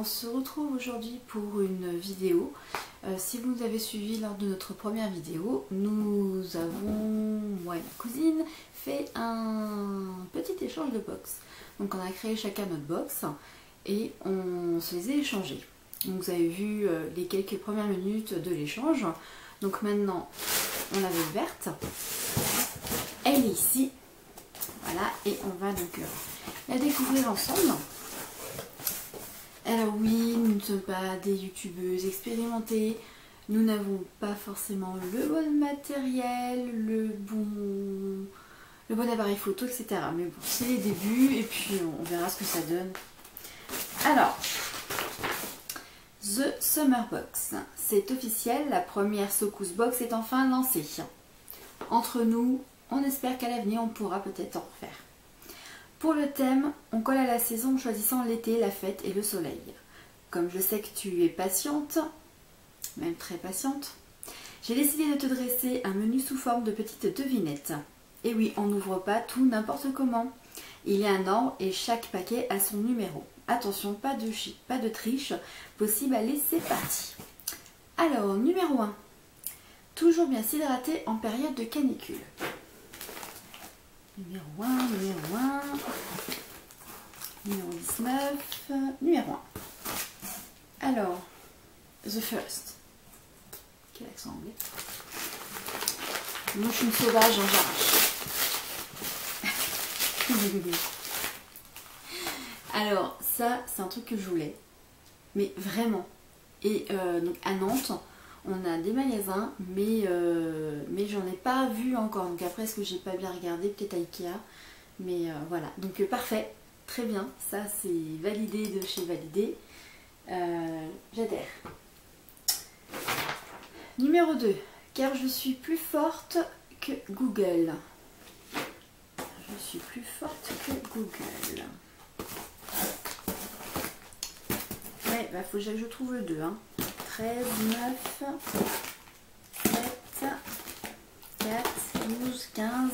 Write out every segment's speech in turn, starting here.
se retrouve aujourd'hui pour une vidéo. Si vous nous avez suivi lors de notre première vidéo, nous avons, moi et ma cousine, fait un petit échange de box. Donc on a créé chacun notre box et on se les a échangés. Donc vous avez vu les quelques premières minutes de l'échange. Donc maintenant, on l'avait ouverte. Elle est ici. Voilà, et on va donc la découvrir ensemble. Alors oui, nous ne sommes pas des youtubeuses expérimentées, nous n'avons pas forcément le bon matériel, le bon appareil photo, etc. Mais bon, c'est les débuts et puis on verra ce que ça donne. Alors, The Summer Box, c'est officiel, la première Secousse Box est enfin lancée. Entre nous, on espère qu'à l'avenir on pourra peut-être en refaire. Pour le thème, on colle à la saison en choisissant l'été, la fête et le soleil. Comme je sais que tu es patiente, même très patiente, j'ai décidé de te dresser un menu sous forme de petites devinettes. Et oui, on n'ouvre pas tout n'importe comment. Il y a un ordre et chaque paquet a son numéro. Attention, pas de triche possible, allez c'est parti. Alors, numéro 1. Toujours bien s'hydrater en période de canicule. Numéro 1, numéro 1, numéro 19, numéro 1. Alors, The First. Quel accent anglais? Moi je suis une sauvage, j'arrache. Alors, ça, c'est un truc que je voulais. Mais vraiment. Et donc à Nantes, on a des magasins, mais j'en ai pas vu encore. Donc après, est-ce que j'ai pas bien regardé? Peut-être à Ikea. Mais voilà. Donc parfait. Très bien. Ça, c'est validé de chez Validé. J'adhère. Numéro 2. Car je suis plus forte que Google. Je suis plus forte que Google. Ouais, bah faut que je trouve le 2. Hein. 13, 9, 7, 4, 12, 15,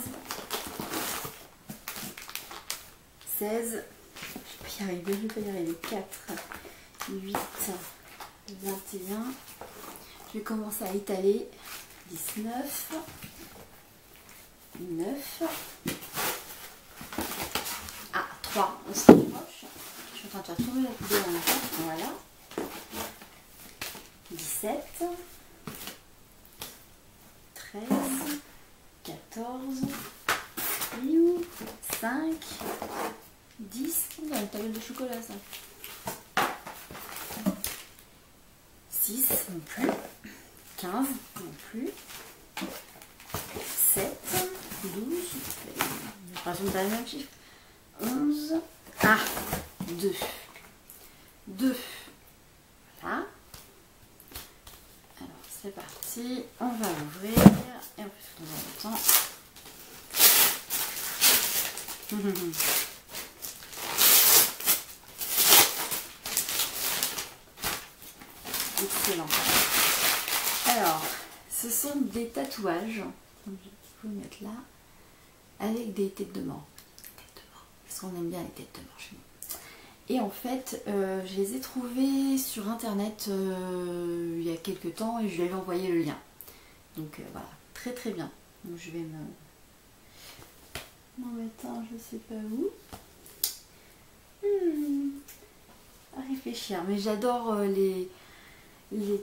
16, je vais pas y arriver, 4, 8, 21, je vais commencer à étaler, 19, 9, ah, 3, on se rapproche, je suis en train de faire tomber la vidéo en même temps, voilà. 17, 13, 14, 5, 10, on a une tablette de chocolat ça. 6 non plus, 15 non plus, 7, 12, j'ai l'impression de faire le même chiffre, 11, ah, 2, 2, voilà. C'est parti, on va l'ouvrir et on peut se tourner en même temps. Excellent. Alors, ce sont des tatouages, donc je peux le mettre là, avec des têtes de mort. Parce qu'on aime bien les têtes de mort chez nous. Et en fait, je les ai trouvés sur internet il y a quelques temps et je lui avais envoyé le lien. Donc voilà, très très bien. Donc je vais m'en mettre un, je sais pas où. À réfléchir. Mais j'adore les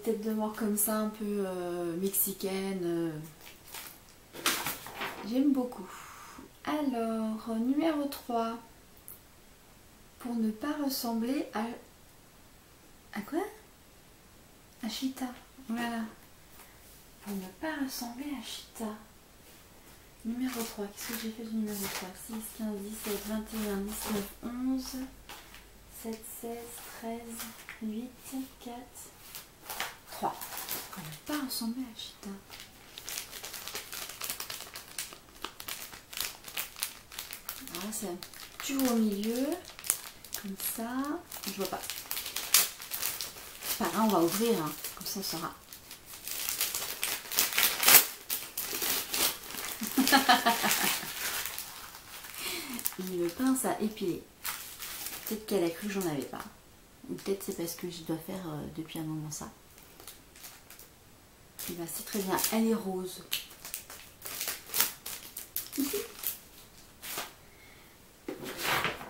têtes de mort comme ça, un peu mexicaines. J'aime beaucoup. Alors, numéro 3. Pour ne pas ressembler à... À quoi? À Chita. Voilà. Pour ne pas ressembler à Chita. Numéro 3. Qu'est-ce que j'ai fait du numéro 3? 6, 15, 17, 21, 19, 11, 7, 16, 13, 8, 4, 3. Pour ne pas ressembler à Chita. Voilà, c'est toujours au milieu. Comme ça, je vois pas. C'est pas grave, on va ouvrir, hein. Comme ça on saura. Une pince à épiler. Peut-être qu'elle a cru que j'en avais pas. Ou peut-être c'est parce que je dois faire depuis un moment ça. Et ben, c'est très bien, elle est rose.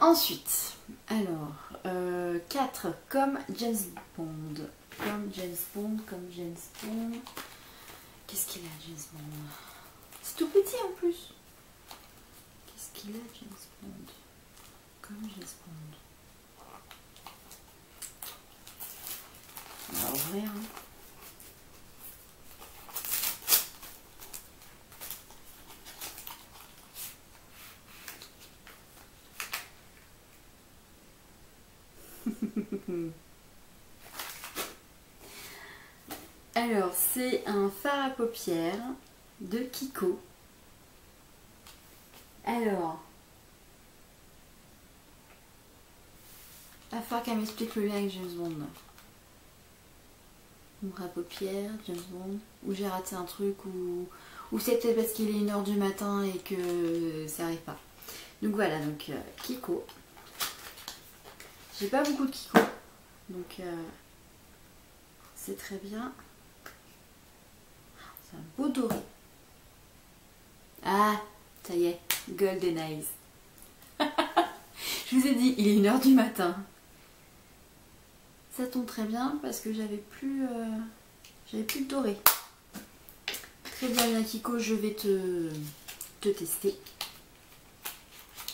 Ensuite, alors, 4, comme James Bond. Comme James Bond, comme James Bond. Qu'est-ce qu'il a, James Bond? C'est tout petit en plus. Qu'est-ce qu'il a, James Bond? Comme James Bond. On va ouvrir. Hein. Alors, c'est un fard à paupières de Kiko. Alors, il va falloir qu'elle m'explique le lien avec James Bond. Ombre à paupières, James Bond, ou j'ai raté un truc, ou c'est peut-être parce qu'il est 1h du matin et que ça arrive pas. Donc voilà, donc Kiko. J'ai pas beaucoup de Kiko, donc c'est très bien. C'est un beau doré. Ah, ça y est, Golden Eyes. Je vous ai dit, il est 1h du matin. Ça tombe très bien parce que j'avais plus de doré. Très bien, Kiko, je vais te tester.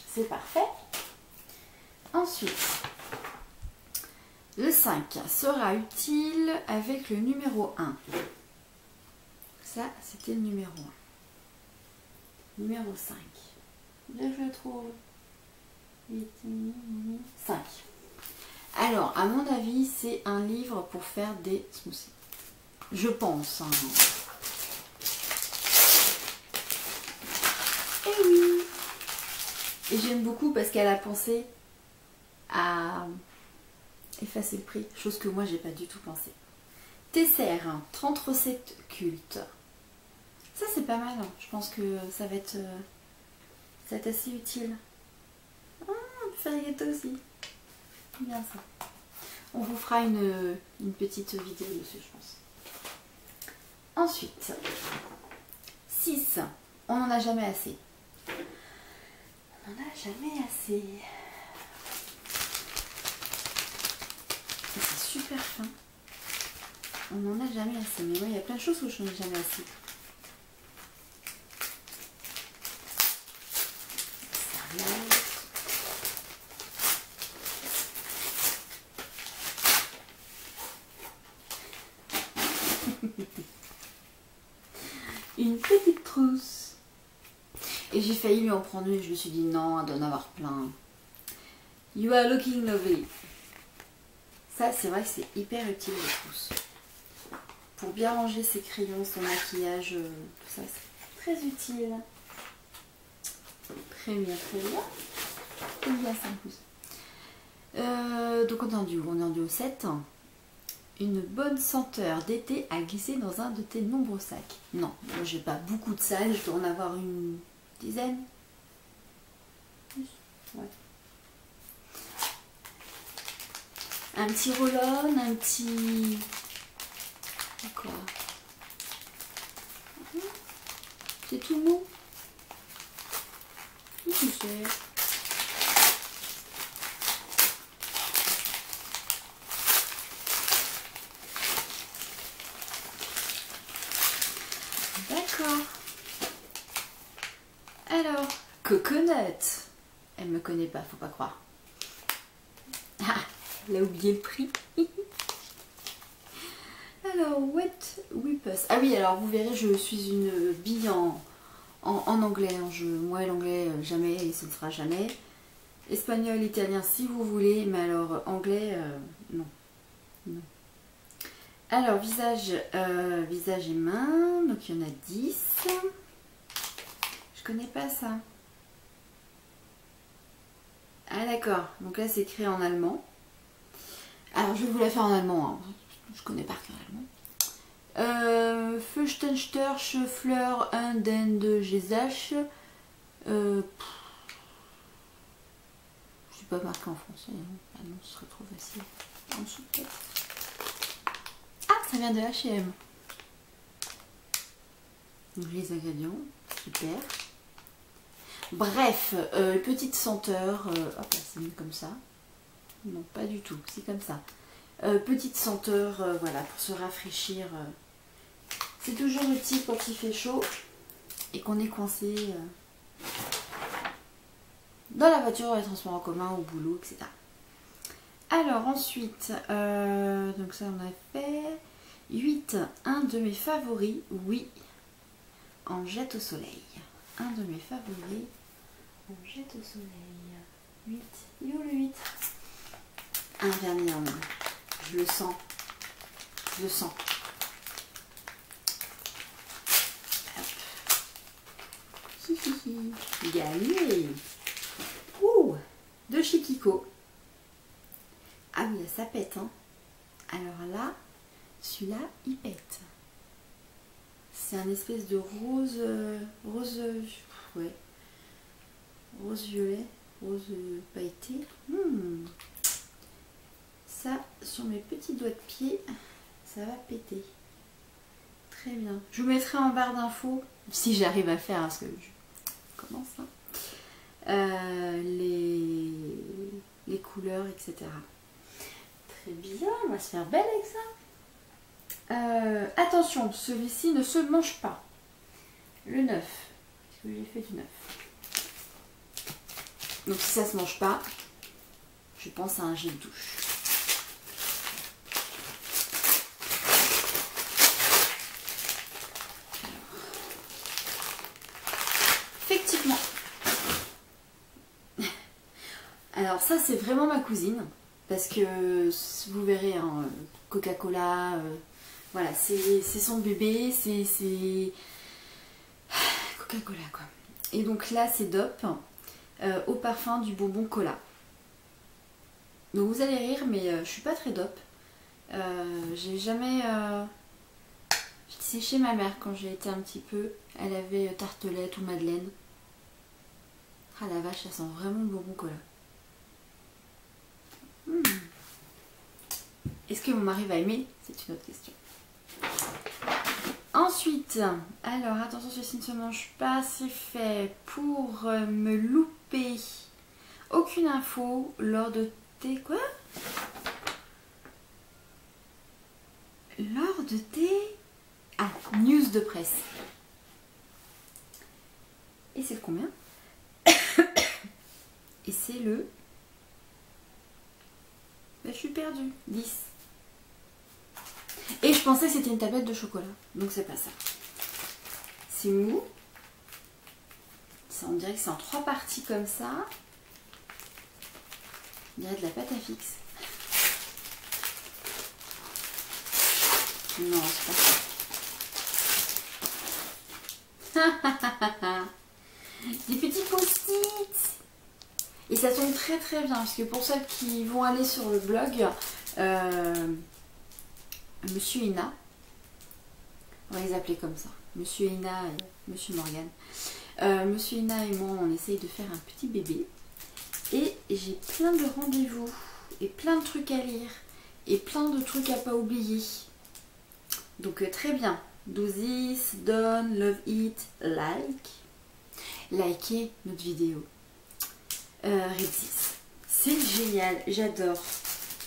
C'est parfait. Ensuite, le 5 sera utile avec le numéro 1. Ça, c'était le numéro 1. Numéro 5. Là, je le trouve. 5. Alors, à mon avis, c'est un livre pour faire des smoothies. Je pense. Hein. Et oui. Et j'aime beaucoup parce qu'elle a pensé à effacer le prix. Chose que moi, j'ai pas du tout pensé. Tesser, 30 recettes cultes. Ça, c'est pas mal. Hein. Je pense que ça va être assez utile. Ah, on peut faire des gâteaux aussi. Bien ça. On vous fera une petite vidéo dessus, je pense. Ensuite, 6. On n'en a jamais assez. On n'en a jamais assez. C'est super fin. On n'en a jamais assez. Mais moi, il y a plein de choses où je n'en ai jamais assez. Une petite trousse. Et j'ai failli lui en prendre une. Je me suis dit non, elle doit en avoir plein. You are looking lovely. Ça, c'est vrai que c'est hyper utile, les trousses. Pour bien ranger ses crayons, son maquillage, tout ça, c'est très utile. Très bien, très bien. J'aime bien ça en plus. Donc on est rendu où? On est rendu au 7. Une bonne senteur d'été à glisser dans un de tes nombreux sacs. Non, moi j'ai pas beaucoup de sacs, je dois en avoir une dizaine. Ouais. Un petit roll-on, un petit... Quoi? C'est tout mou. Qu'est-ce que c'est? D'accord. Alors, coconut. Elle me connaît pas, faut pas croire. Ah, elle a oublié le prix. Alors, Wet Whippers. Ah oui, alors vous verrez, je suis une bille en anglais. Moi, l'anglais, jamais et ce ne sera jamais. Espagnol, italien, si vous voulez, mais alors anglais, non. Non. Alors, visage et mains, donc il y en a 10. Je connais pas ça. Ah d'accord, donc là c'est écrit en allemand. Alors je vais vous la faire en allemand, hein. Je connais pas allemand. Fürchtenstörche Fleur un den de Gesach. Je sais C'est pas marqué en français. Hein. Ah non, ce serait trop facile. En dessous peut-être. Ah, ça vient de H&M. Donc les ingrédients, super. Bref, petite senteur. Hop là, c'est mis comme ça. Non, pas du tout, c'est comme ça. Petite senteur, voilà, pour se rafraîchir. C'est toujours utile quand il fait chaud et qu'on est coincé dans la voiture, dans les transports en commun, au boulot, etc. Alors ensuite, donc ça on a fait 8, un de mes favoris, oui, en jette au soleil. Un de mes favoris, en jette au soleil. 8, il est où le 8? Un vernis en main. Je le sens. Je le sens. Hihihi. Gagné. Ouh, de chez Kiko. Ah oui, là, ça pète, hein. Alors là, celui-là, il pète. C'est un espèce de rose... ouais. Rose violet. Rose pailleté. Ça, sur mes petits doigts de pied, ça va péter. Très bien. Je vous mettrai en barre d'infos, si j'arrive à faire, parce que je commence, hein, les couleurs, etc. Très bien, on va se faire belle avec ça. Attention, celui-ci ne se mange pas. Le 9. Est-ce que j'ai fait du 9? Donc si ça se mange pas, je pense à un gel douche. Effectivement. Alors ça c'est vraiment ma cousine. Parce que vous verrez, hein, Coca-Cola, voilà, c'est son bébé, c'est Coca-Cola quoi. Et donc là c'est DOP. Au parfum du bonbon cola. Donc vous allez rire, mais je suis pas très dope. J'ai jamais... C'est chez ma mère quand j'ai été un petit peu. Elle avait tartelette ou madeleine. Ah la vache, ça sent vraiment le bonbon cola. Est-ce que mon mari va aimer? C'est une autre question. Ensuite, alors attention, ceci ne se mange pas, c'est fait pour me louper aucune info lors de tes... Quoi? Lors de tes... Ah, news de presse. Et c'est le combien? Et c'est le... Bah, je suis perdue. 10. Et je pensais que c'était une tablette de chocolat. Donc c'est pas ça. C'est mou. Ça, on dirait que c'est en 3 parties comme ça. On dirait de la pâte à fixe. Non, c'est pas ça. Des petits post-it. Et ça tombe très très bien. Parce que pour celles qui vont aller sur le blog... Monsieur Ina, on va les appeler comme ça, Monsieur Ina et Monsieur Morgan. Monsieur Ina et moi, on essaye de faire un petit bébé. Et j'ai plein de rendez-vous et plein de trucs à lire et plein de trucs à pas oublier. Donc très bien. Do this, done, love it, like. Likez notre vidéo. Redsys. C'est génial, j'adore.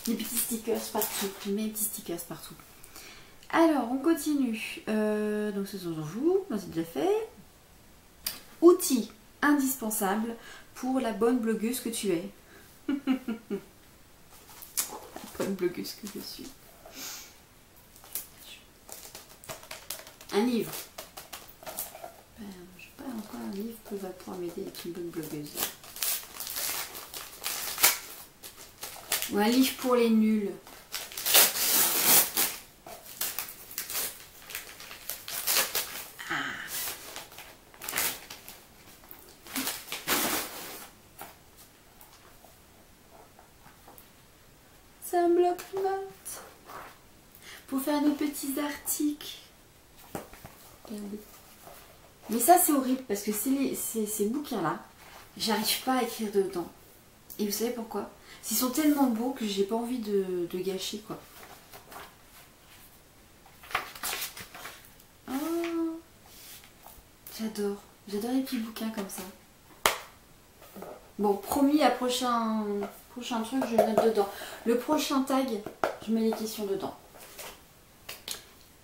Les petits stickers partout, mes petits stickers partout. Alors, on continue. Donc, ce sont vous, moi c'est déjà fait. Outils indispensables pour la bonne blogueuse que tu es. La bonne blogueuse que je suis. Un livre. Je sais pas encore un livre qui va pouvoir m'aider à être une bonne blogueuse. Ou un livre pour les nuls. C'est un bloc-notes pour faire nos petits articles. Regardez. Mais ça c'est horrible parce que ces bouquins là, j'arrive pas à écrire dedans. Et vous savez pourquoi? Ils sont tellement beaux que j'ai pas envie de gâcher quoi. Oh, j'adore les petits bouquins comme ça. Bon, promis, à prochain truc, je le note dedans. Le prochain tag, je mets les questions dedans.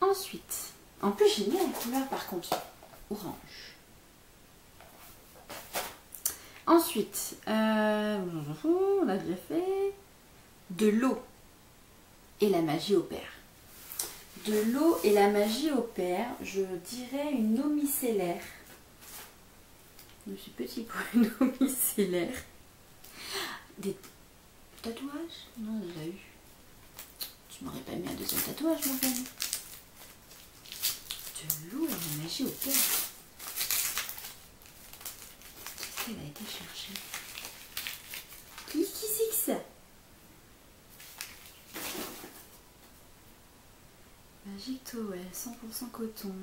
Ensuite, en plus j'ai mis la couleur par contre, orange. Ensuite, on a déjà fait de l'eau et la magie opère. De l'eau et la magie opère, je dirais une eau micellaire. Je suis petit pour une eau micellaire. Des tatouages? Non, on a eu. Tu m'aurais pas mis un deuxième tatouage, mon ami. De l'eau et la magie opère. Qu'est-ce qu'elle a été chercher? Qui c'est que ça? Magic Towel, 100% coton.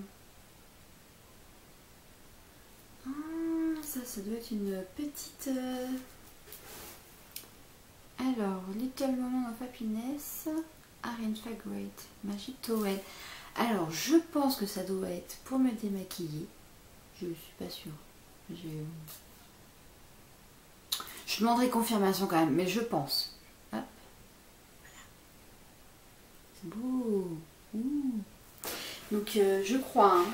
Ah, ça doit être une petite... Alors, Little Moment of Happiness, Arrange Great, Magic Towel. Alors, je pense que ça doit être pour me démaquiller. Je ne suis pas sûre. Je demanderai confirmation quand même, mais je pense. Hop. Voilà. C'est beau. Ouh. Donc, je crois. Hein.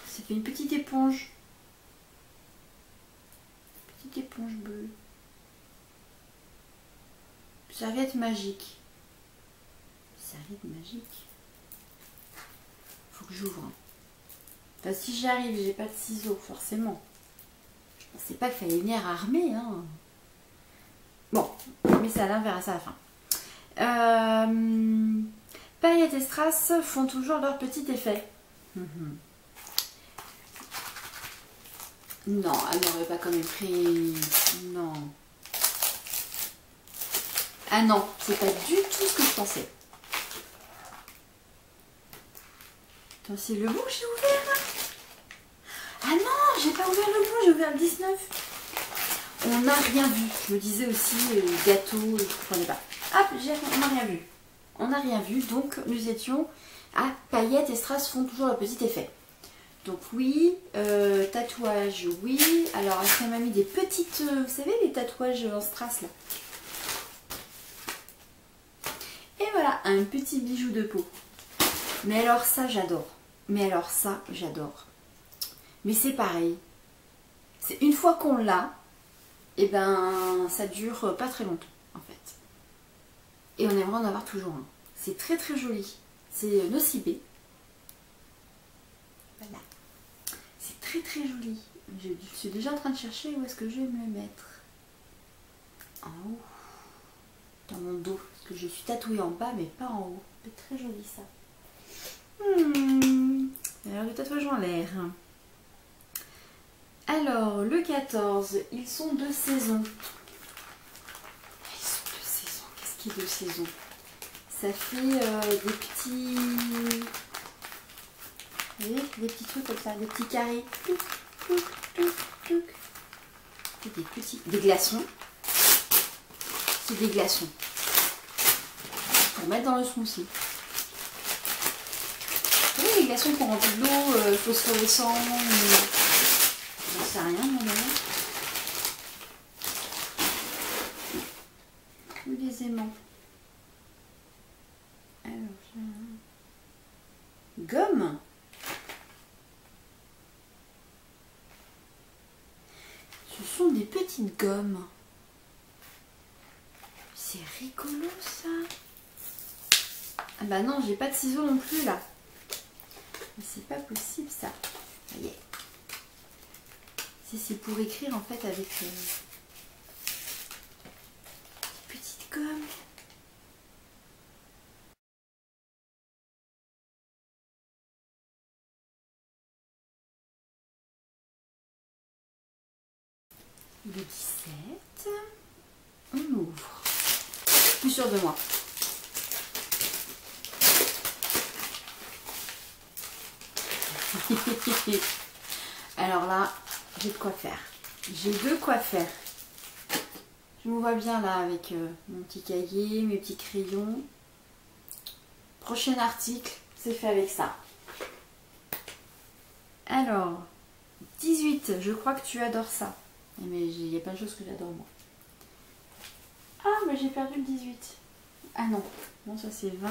Ça fait une petite éponge. Petite éponge bleue. Serviette magique. Serviette magique. Faut que j'ouvre. Enfin, si j'arrive, j'ai pas de ciseaux, forcément. Je pensais pas qu'il fallait venir armé. Hein. Bon, mais ça là, on verra ça à la fin. Paillettes et strass font toujours leur petit effet. Non, elle n'aurait pas quand même pris... Non. Ah non, c'est pas du tout ce que je pensais. Attends, c'est le bon que j'ai ouvert là? Ah non, j'ai pas ouvert le bon, j'ai ouvert le 19. On n'a rien vu. Je me disais aussi gâteau, je ne comprenais pas. Hop, on n'a rien vu. On n'a rien vu, donc nous étions à paillettes et strass font toujours le petit effet. Donc oui, tatouage, oui. Alors, elle m'a mis des petites, vous savez, les tatouages en strass là. Et voilà, un petit bijou de peau. Mais alors ça, j'adore. Mais c'est pareil. C'est une fois qu'on l'a, et ben ça dure pas très longtemps en fait. Et on aimerait en avoir toujours un. C'est très très joli. C'est Nocibé. Voilà. C'est très très joli. Je suis déjà en train de chercher où est-ce que je vais me le mettre. En haut. Dans mon dos. Parce que je suis tatouée en bas mais pas en haut. C'est très joli ça. Alors le tatouage en l'air. Alors le 14, ils sont de saison. Ils sont de saison. Qu'est-ce qui est de saison? Ça fait des petits... Vous voyez, des petits trucs comme ça, des petits carrés. Des glaçons. C'est des glaçons. Pour mettre dans le smoothie. Vous voyez les glaçons qu'on remplit de l'eau, phosphorescent, j'en sais rien, mon amour. Ou les aimants. Alors, gomme. Ce sont des petites gommes. C'est rigolo ça. Ah bah non, j'ai pas de ciseaux non plus là. C'est pas possible ça. Ça y est. C'est pour écrire en fait avec petite gomme. Le 17. On ouvre. Plus sûr de moi. Alors là, j'ai de quoi faire. J'ai de quoi faire. Je me vois bien là avec mon petit cahier, mes petits crayons. Prochain article, c'est fait avec ça. Alors, 18, je crois que tu adores ça. Mais il y a plein de choses que j'adore moi. Ah, mais j'ai perdu le 18. Ah non, bon ça c'est 20.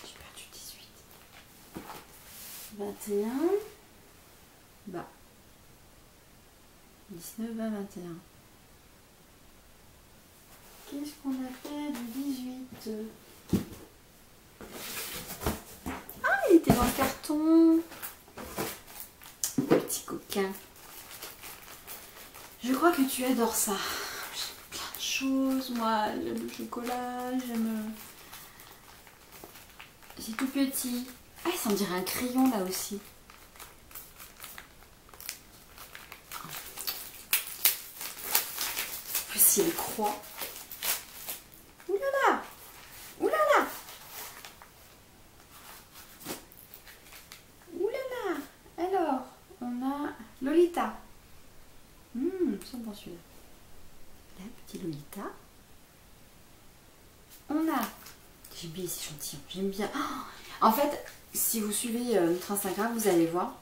J'ai perdu 18. 21. Bah. 19, 20, 21. Qu'est-ce qu'on a fait du 18? Ah, il était dans le carton. Petit coquin. Je crois que tu adores ça. J'aime plein de choses. Moi, j'aime le chocolat. J'aime... C'est tout petit. Ah, ça me dirait un crayon là aussi. En plus, il y a le croix. Oulala! Oulala! Oulala! Alors, on a Lolita. C'est bon celui-là. La petite Lolita. On a... J'aime bien ces échantillons. J'aime bien... Oh, en fait, si vous suivez notre Instagram, vous allez voir.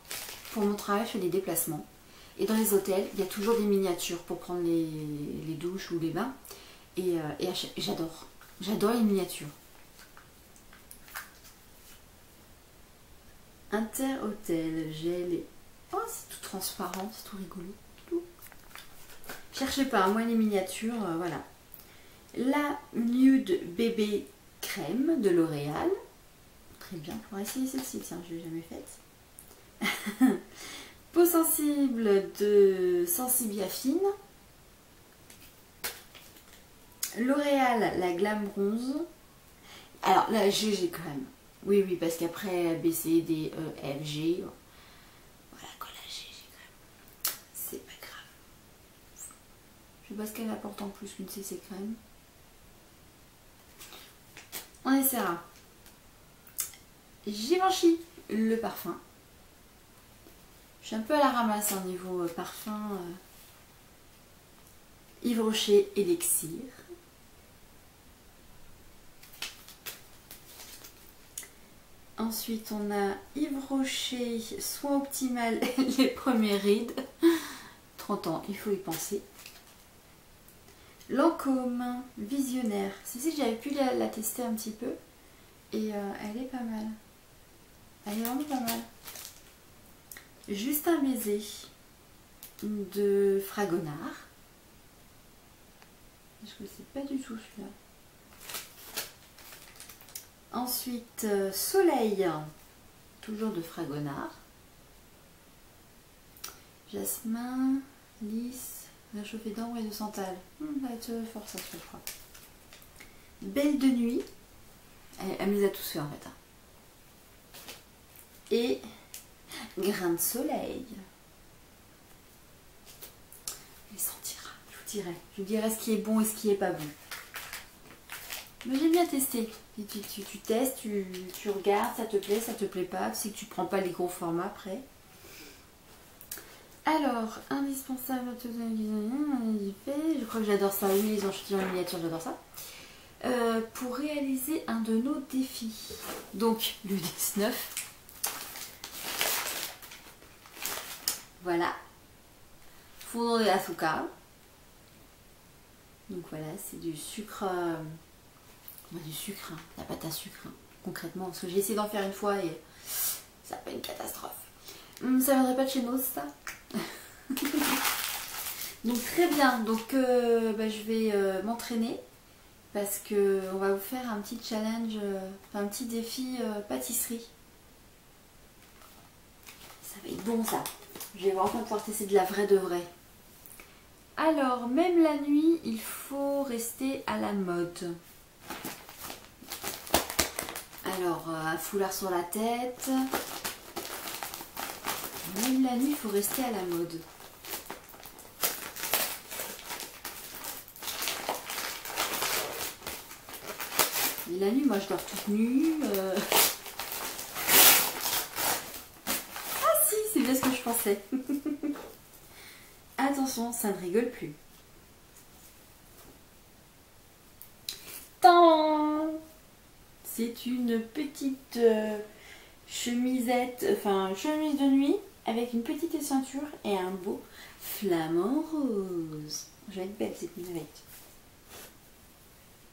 Pour mon travail, je fais des déplacements. Et dans les hôtels, il y a toujours des miniatures pour prendre les douches ou les bains. Et j'adore. J'adore les miniatures. Inter-hôtel, gel. Oh, c'est tout transparent, c'est tout rigolo. Cherchez pas, moi les miniatures, voilà. La Nude Bébé Crème de L'Oréal. Très bien, on va essayer celle-ci, tiens, je l'ai jamais faite. Peau sensible de Sensibia Fine. L'Oréal, la Glam Bronze. Alors, la GG quand même. Oui, oui, parce qu'après B, C, D, E, F, G. Voilà, quand la GG quand même. C'est pas grave. Je sais pas ce qu'elle apporte en plus qu'une CC crème. On essaiera. Givenchy, le parfum. Je suis un peu à la ramasse au niveau parfum. Yves Rocher, Elixir. Ensuite, on a Yves Rocher, Soin Optimal, les premières rides. 30 ans, il faut y penser. Lancôme, Visionnaire. Celle-ci, j'avais pu la tester un petit peu. Et elle est pas mal. Elle est vraiment pas mal. Juste un baiser de Fragonard. Je ne sais pas du tout celui-là. Ensuite, Soleil, toujours de Fragonard. Jasmin, Lys, réchauffé d'ambre et de santal. Ça va être fort ça, je crois. Belle de nuit. Elle me les a tous fait en fait. Et Grain de soleil. Il sentira, je vous dirai. Je vous dirai ce qui est bon et ce qui est pas bon. Mais j'aime bien tester. Tu testes, tu regardes, ça te plaît pas. Tu sais que tu prends pas les gros formats après. Alors, indispensable, je crois que j'adore ça. Oui, les échantillons en miniature, j'adore ça. Pour réaliser un de nos défis. Donc, le 19. Voilà. Fondant de l'azúcar. Donc voilà, c'est du sucre. Du sucre, hein, la pâte à sucre, hein, concrètement. Parce que j'ai essayé d'en faire une fois et ça pas une catastrophe. Ça viendrait pas de chez nous, ça. Donc très bien. Donc je vais m'entraîner. Parce que on va vous faire un petit challenge, un petit défi pâtisserie. Ça va être bon ça. Je vais enfin pouvoir tester de la vraie de vraie. Alors, même la nuit, il faut rester à la mode. Alors, un foulard sur la tête. Même la nuit, il faut rester à la mode. Et la nuit, moi, je dors toute nue. Ah si, c'est bien ce que je pensais. Attention, ça ne rigole plus. C'est une petite chemisette, enfin chemise de nuit avec une petite ceinture et un beau flamant rose. Je vais être belle cette nuisette.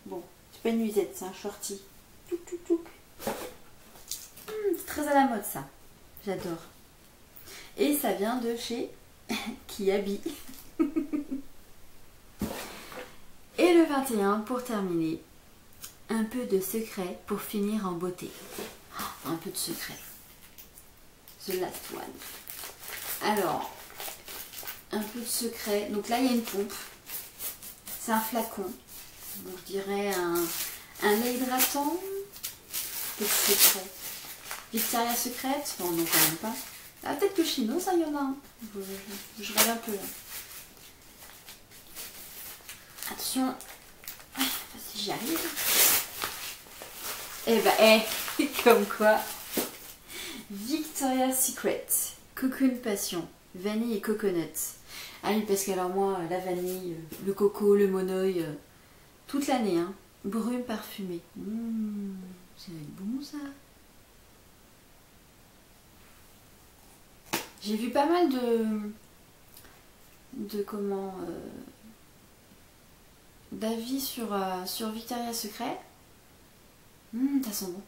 Bon, c'est pas une nuisette, c'est un shorty. Touc, touc, touc. C'est très à la mode ça. J'adore. Et ça vient de chez Kiabi. Et le 21, pour terminer, un peu de secret pour finir en beauté. Un peu de secret. The last one. Alors, un peu de secret. Donc là, il y a une pompe. C'est un flacon. Donc je dirais un lait hydratant. Peu de secret. Victoria Secret. Bon, non, quand même pas. Ah, peut-être que chez nous, ça, il y en a un. Je rêve un peu là. Attention. Si j'y arrive. Eh ben, comme quoi. Victoria's Secret. Cocoon Passion. Vanille et coconut. Ah oui, parce que alors moi, la vanille, le coco, le monoï, toute l'année, hein. Brume parfumée. Ça va être bon ça. J'ai vu pas mal d'avis sur Victoria's Secret. Ça sent bon.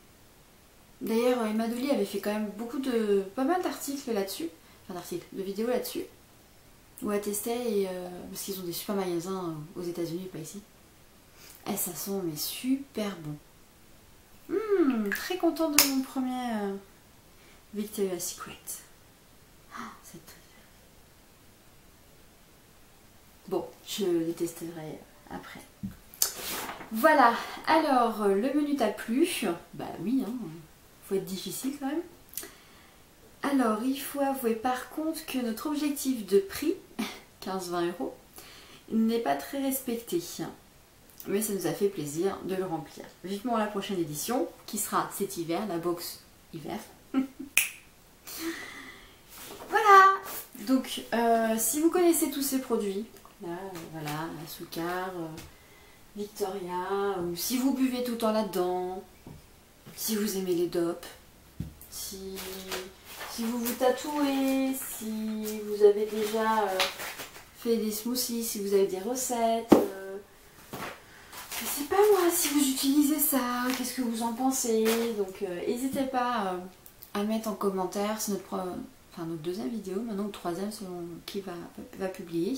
D'ailleurs, Emma Dolly avait fait quand même pas mal d'articles là-dessus, enfin de vidéos là-dessus, où elle testait, parce qu'ils ont des super magasins aux États-Unis, pas ici. Et ça sent mais super bon. Très contente de mon premier Victoria's Secret. C'est très bon, je les testerai après. Voilà, alors le menu t'a plu? Bah oui, hein, faut être difficile quand même. Alors il faut avouer par contre que notre objectif de prix, 15-20 €, n'est pas très respecté. Mais ça nous a fait plaisir de le remplir. Vivement la prochaine édition, qui sera cet hiver, la box hiver. Voilà. Donc si vous connaissez tous ces produits, là, voilà, Asucar, Victoria, ou si vous buvez tout le temps là-dedans, si vous aimez les dopes, si vous vous tatouez, si vous avez déjà fait des smoothies, si vous avez des recettes, je sais pas moi, si vous utilisez ça, qu'est-ce que vous en pensez? Donc n'hésitez pas à mettre en commentaire, c'est notre deuxième vidéo, maintenant troisième selon qui va publier.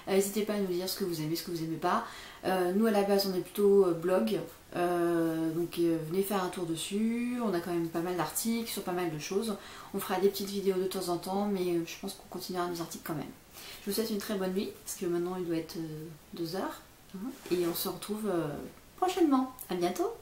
N'hésitez pas à nous dire ce que vous aimez, ce que vous n'aimez pas. Nous à la base on est plutôt blog, donc venez faire un tour dessus, on a quand même pas mal d'articles sur pas mal de choses. On fera des petites vidéos de temps en temps, mais je pense qu'on continuera nos articles quand même. Je vous souhaite une très bonne nuit, parce que maintenant il doit être 2 h, et on se retrouve prochainement. À bientôt!